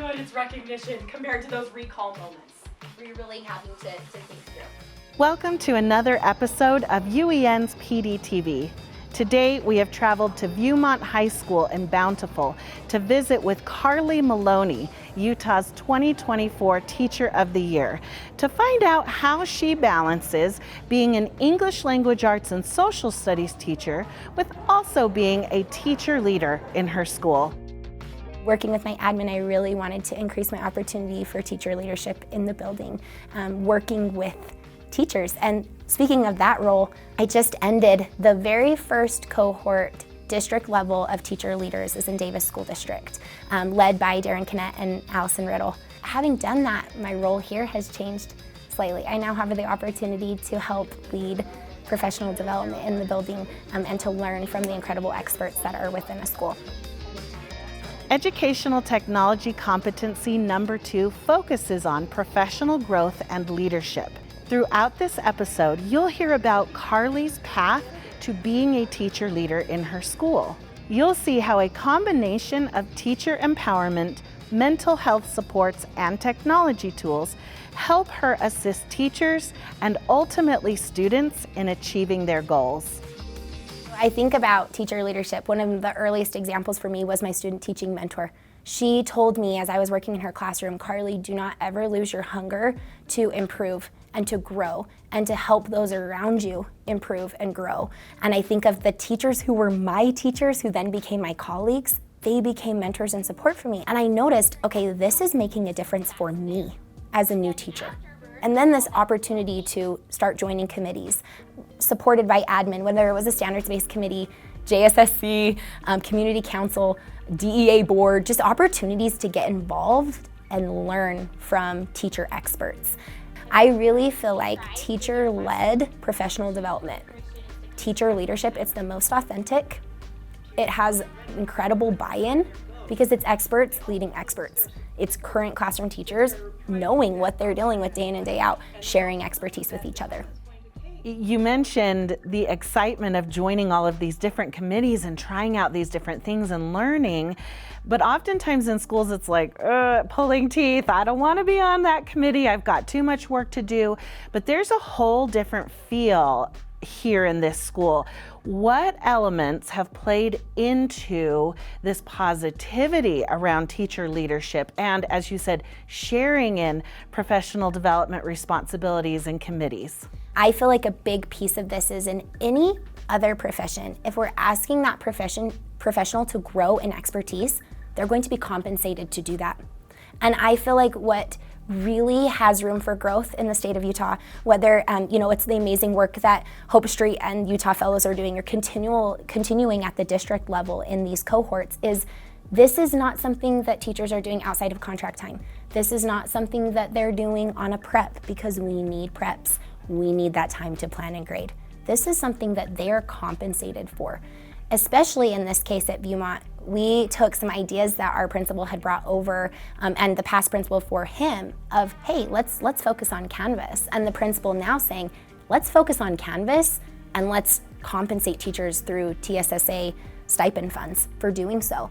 good its recognition compared to those recall moments where you're really having to think through. Welcome to another episode of UEN's PDTV. Today we have traveled to Viewmont High School in Bountiful to visit with Carly Maloney, Utah's 2024 Teacher of the Year, to find out how she balances being an English language arts and social studies teacher with also being a teacher leader in her school. Working with my admin, I really wanted to increase my opportunity for teacher leadership in the building, working with teachers. And speaking of that role, I just ended the very first cohort district level of teacher leaders is in Davis School District, led by Darren Kinnett and Allison Riddle. Having done that, my role here has changed slightly. I now have the opportunity to help lead professional development in the building and to learn from the incredible experts that are within a school. Educational Technology Competency number 2 focuses on professional growth and leadership. Throughout this episode, you'll hear about Carly's path to being a teacher leader in her school. You'll see how a combination of teacher empowerment, mental health supports, and technology tools help her assist teachers and ultimately students in achieving their goals. I think about teacher leadership. One of the earliest examples for me was my student teaching mentor. She told me as I was working in her classroom, Carly, do not ever lose your hunger to improve and to grow and to help those around you improve and grow. And I think of the teachers who were my teachers who then became my colleagues. They became mentors and support for me. And I noticed, okay, this is making a difference for me as a new teacher. And then this opportunity to start joining committees, supported by admin, whether it was a standards-based committee, JSSC, community council, DEA board, just opportunities to get involved and learn from teacher experts. I really feel like teacher-led professional development, teacher leadership, it's the most authentic. It has incredible buy-in because it's experts leading experts. It's current classroom teachers knowing what they're dealing with day in and day out, sharing expertise with each other. You mentioned the excitement of joining all of these different committees and trying out these different things and learning, but oftentimes in schools it's like, pulling teeth, I don't want to be on that committee, I've got too much work to do, but there's a whole different feel here in this school. What elements have played into this positivity around teacher leadership and, as you said, sharing in professional development responsibilities and committees? I feel like a big piece of this is in any other profession, if we're asking that professional to grow in expertise, they're going to be compensated to do that. And I feel like what really has room for growth in the state of Utah, whether it's the amazing work that Hope Street and Utah Fellows are doing or continuing at the district level in these cohorts, is this is not something that teachers are doing outside of contract time. This is not something that they're doing on a prep because we need preps. We need that time to plan and grade. This is something that they're compensated for. Especially in this case at Viewmont, we took some ideas that our principal had brought over and the past principal for him of, hey, let's focus on Canvas. And the principal now saying, let's focus on Canvas and let's compensate teachers through TSSA stipend funds for doing so.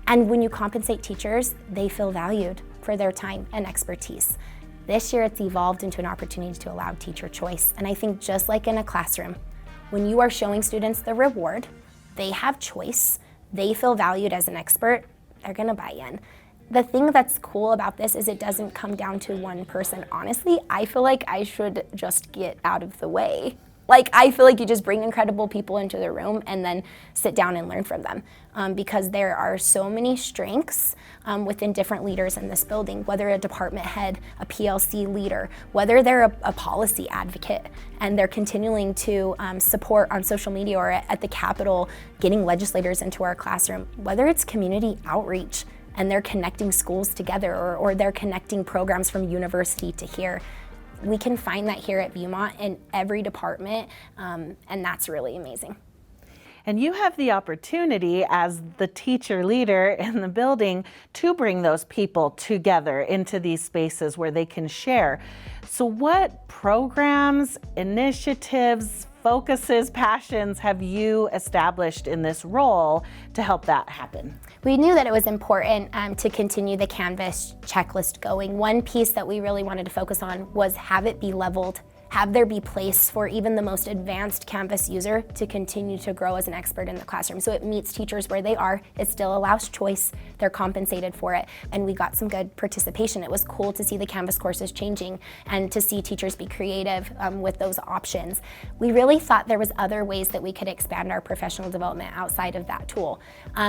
And when you compensate teachers, they feel valued for their time and expertise. This year it's evolved into an opportunity to allow teacher choice. And I think just like in a classroom, when you are showing students the reward, they have choice, they feel valued as an expert, they're gonna buy in. The thing that's cool about this is it doesn't come down to one person. Honestly, I feel like I should just get out of the way. Like, I feel like you just bring incredible people into the room and then sit down and learn from them because there are so many strengths within different leaders in this building, whether a department head, a PLC leader, whether they're a policy advocate and they're continuing to support on social media or at the Capitol, getting legislators into our classroom, whether it's community outreach and they're connecting schools together or they're connecting programs from university to here. We can find that here at Viewmont in every department, and that's really amazing. And you have the opportunity as the teacher leader in the building to bring those people together into these spaces where they can share. So what programs, initiatives, focuses, passions have you established in this role to help that happen? We knew that it was important to continue the Canvas checklist going. One piece that we really wanted to focus on was have it be leveled, have there be place for even the most advanced Canvas user to continue to grow as an expert in the classroom. So it meets teachers where they are, it still allows choice, they're compensated for it, and we got some good participation. It was cool to see the Canvas courses changing and to see teachers be creative with those options. We really thought there was other ways that we could expand our professional development outside of that tool.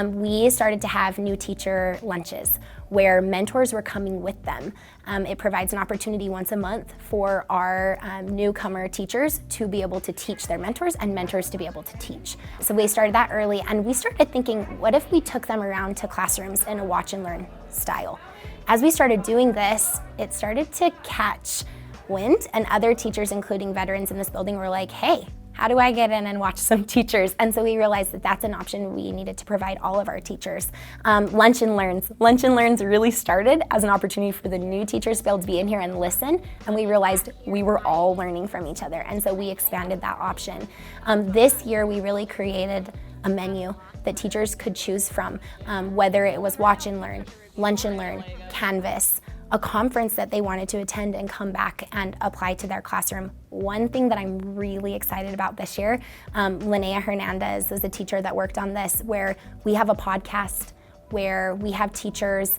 We started to have new teacher lunches where mentors were coming with them. It provides an opportunity once a month for our newcomer teachers to be able to teach their mentors and mentors to be able to teach. So we started that early, and we started thinking, what if we took them around to classrooms in a watch and learn style? As we started doing this, it started to catch wind, and other teachers, including veterans in this building, were like, hey, how do I get in and watch some teachers? And so we realized that that's an option we needed to provide all of our teachers. Lunch and Learns. Lunch and Learns really started as an opportunity for the new teachers to be able to be in here and listen, and we realized we were all learning from each other, and so we expanded that option. This year we really created a menu that teachers could choose from, whether it was Watch and Learn, Lunch and Learn, Canvas, a conference that they wanted to attend and come back and apply to their classroom. One thing that I'm really excited about this year, Linnea Hernandez is a teacher that worked on this, where we have a podcast where we have teachers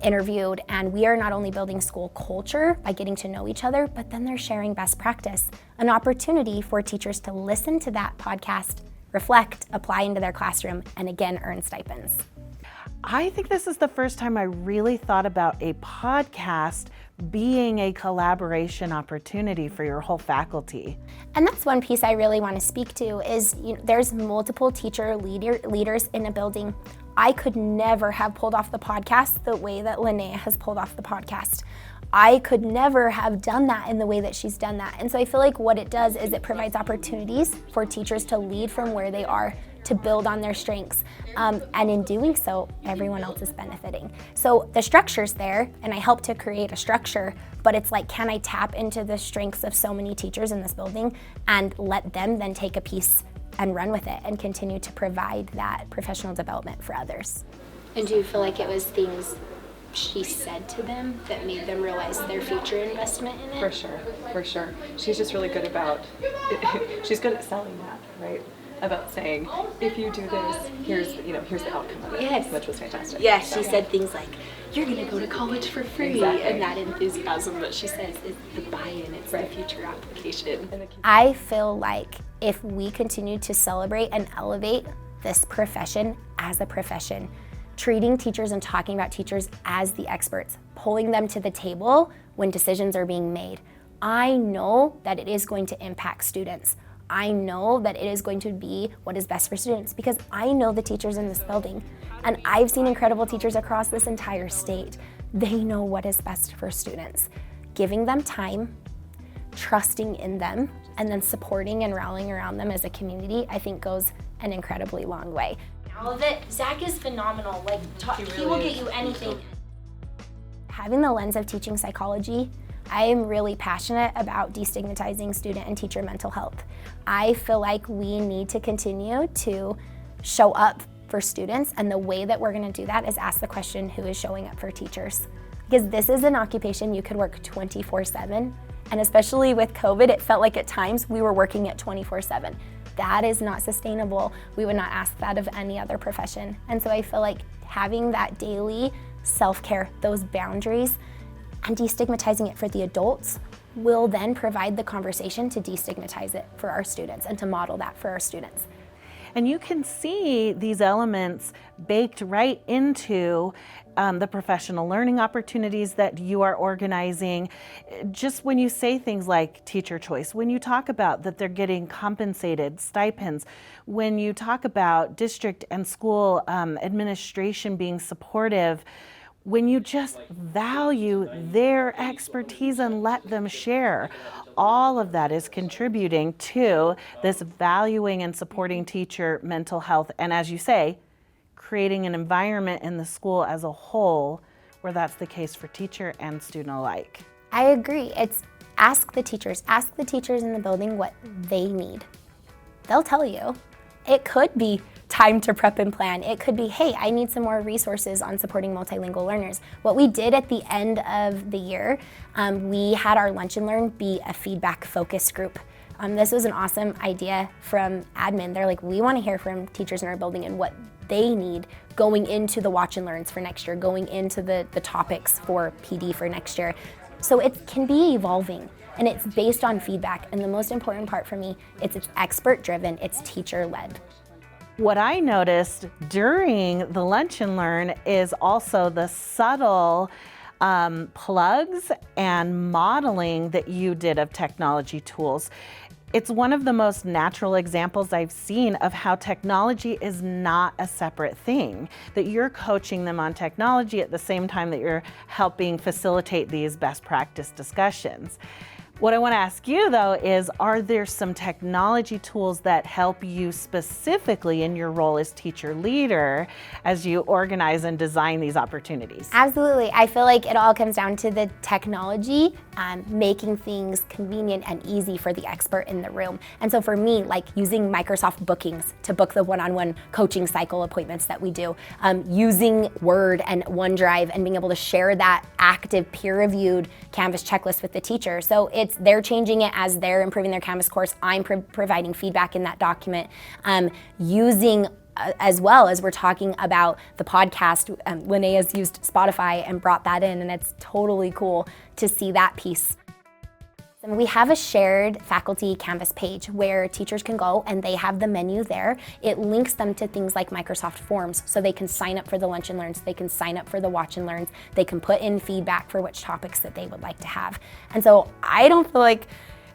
interviewed, and we are not only building school culture by getting to know each other, but then they're sharing best practice. An opportunity for teachers to listen to that podcast, reflect, apply into their classroom, and again, earn stipends. I think this is the first time I really thought about a podcast being a collaboration opportunity for your whole faculty. And that's one piece I really want to speak to is there's multiple teacher leaders in a building. I could never have pulled off the podcast the way that Linnea has pulled off the podcast. I could never have done that in the way that she's done that. And so I feel like what it does is it provides opportunities for teachers to lead from where they are, to build on their strengths. And in doing so, everyone else is benefiting. So the structure's there, and I help to create a structure, but it's like, can I tap into the strengths of so many teachers in this building and let them then take a piece and run with it and continue to provide that professional development for others? And do you feel like it was things she said to them that made them realize their future investment in it? For sure. She's just really good about, she's good at selling that, right? About saying, if you do this, here's the outcome of it. Yes. Which was fantastic. Yes, she said things like, you're gonna go to college for free. Exactly. And that enthusiasm that she says is the buy-in, it's Right. the future application. And I feel like if we continue to celebrate and elevate this profession as a profession, treating teachers and talking about teachers as the experts, pulling them to the table when decisions are being made, I know that it is going to impact students. I know that it is going to be what is best for students because I know the teachers in this building, and I've seen incredible teachers across this entire state. They know what is best for students. Giving them time, trusting in them, and then supporting and rallying around them as a community, I think goes an incredibly long way. All of it, Zach is phenomenal. Like, he will get you anything. Having the lens of teaching psychology, I am really passionate about destigmatizing student and teacher mental health. I feel like we need to continue to show up for students, and the way that we're gonna do that is ask the question, who is showing up for teachers? Because this is an occupation you could work 24/7, and especially with COVID, it felt like at times we were working at 24/7. That is not sustainable. We would not ask that of any other profession. And so I feel like having that daily self-care, those boundaries, and destigmatizing it for the adults will then provide the conversation to destigmatize it for our students and to model that for our students. And you can see these elements baked right into the professional learning opportunities that you are organizing. Just when you say things like teacher choice, when you talk about that they're getting compensated stipends, when you talk about district and school administration being supportive, when you just value their expertise and let them share, all of that is contributing to this valuing and supporting teacher mental health. And as you say, creating an environment in the school as a whole where that's the case for teacher and student alike. I agree. It's ask the teachers in the building what they need. they'll tell you. It could be time to prep and plan. It could be, hey, I need some more resources on supporting multilingual learners. What we did at the end of the year, we had our Lunch and Learn be a feedback focus group. This was an awesome idea from admin. They're like, we want to hear from teachers in our building and what they need going into the Watch and Learns for next year, going into the topics for PD for next year. So it can be evolving, and it's based on feedback. And the most important part for me, it's expert driven, it's teacher led. What I noticed during the Lunch and Learn is also the subtle plugs and modeling that you did of technology tools. It's one of the most natural examples I've seen of how technology is not a separate thing, that you're coaching them on technology at the same time that you're helping facilitate these best practice discussions. What I want to ask you though is, are there some technology tools that help you specifically in your role as teacher leader as you organize and design these opportunities? Absolutely. I feel like it all comes down to the technology, making things convenient and easy for the expert in the room. And so for me, like using Microsoft Bookings to book the one-on-one coaching cycle appointments that we do, using Word and OneDrive and being able to share that active peer-reviewed Canvas checklist with the teacher. So they're changing it as they're improving their Canvas course. I'm providing feedback in that document. Using as well as we're talking about the podcast, Linnea's used Spotify and brought that in, and it's totally cool to see that piece. And we have a shared faculty Canvas page where teachers can go and they have the menu there. It links them to things like Microsoft Forms, so they can sign up for the Lunch and Learns, they can sign up for the Watch and Learns, they can put in feedback for which topics that they would like to have. And so I don't feel like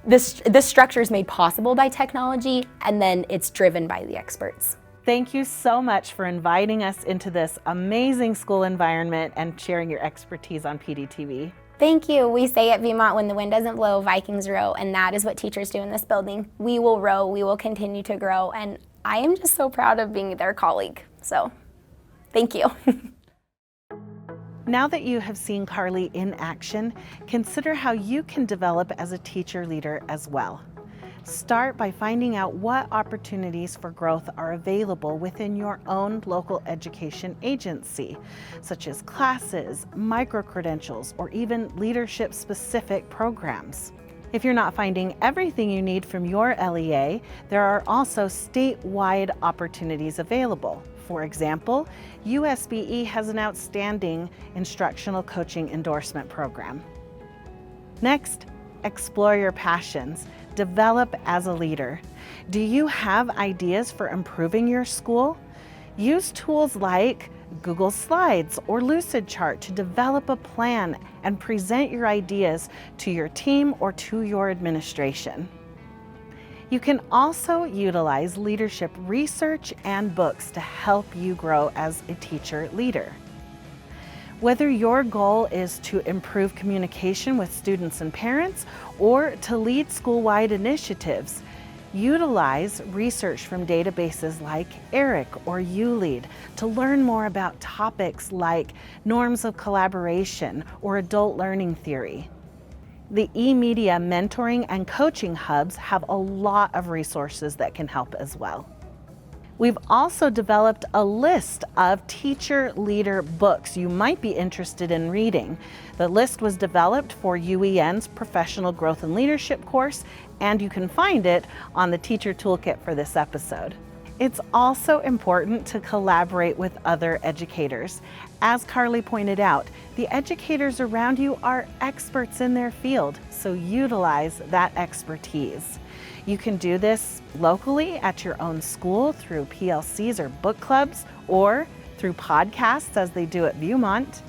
this structure is made possible by technology, and then it's driven by the experts. Thank you so much for inviting us into this amazing school environment and sharing your expertise on PDTV. Thank you. We say at Viewmont, when the wind doesn't blow, Vikings row, and that is what teachers do in this building. We will row, we will continue to grow, and I am just so proud of being their colleague. So, thank you. Now that you have seen Carly in action, consider how you can develop as a teacher leader as well. Start by finding out what opportunities for growth are available within your own local education agency, such as classes, micro-credentials, or even leadership-specific programs. If you're not finding everything you need from your LEA, there are also statewide opportunities available. For example, USBE has an outstanding instructional coaching endorsement program. Next, explore your passions. Develop as a leader. Do you have ideas for improving your school? Use tools like Google Slides or Lucidchart to develop a plan and present your ideas to your team or to your administration. You can also utilize leadership research and books to help you grow as a teacher leader. Whether your goal is to improve communication with students and parents or to lead school-wide initiatives, utilize research from databases like ERIC or ULEAD to learn more about topics like norms of collaboration or adult learning theory. The eMedia mentoring and coaching hubs have a lot of resources that can help as well. We've also developed a list of teacher leader books you might be interested in reading. The list was developed for UEN's Professional Growth and Leadership course, and you can find it on the teacher toolkit for this episode. It's also important to collaborate with other educators. As Carly pointed out, the educators around you are experts in their field, so utilize that expertise. You can do this locally at your own school through PLCs or book clubs, or through podcasts as they do at Viewmont.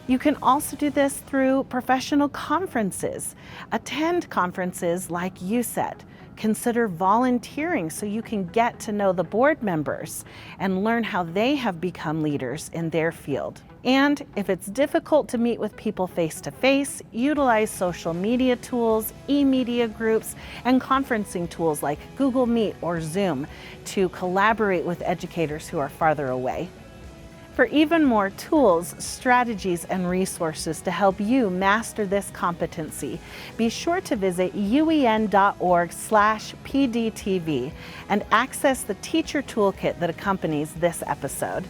You can also do this through professional conferences. Attend conferences like USET. Consider volunteering so you can get to know the board members and learn how they have become leaders in their field. And if it's difficult to meet with people face-to-face, utilize social media tools, e-media groups, and conferencing tools like Google Meet or Zoom to collaborate with educators who are farther away. For even more tools, strategies, and resources to help you master this competency, be sure to visit uen.org/PDTV and access the teacher toolkit that accompanies this episode.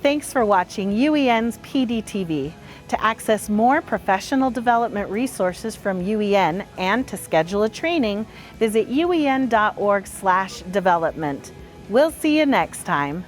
Thanks for watching UEN's PDTV. To access more professional development resources from UEN and to schedule a training, visit uen.org/development. We'll see you next time.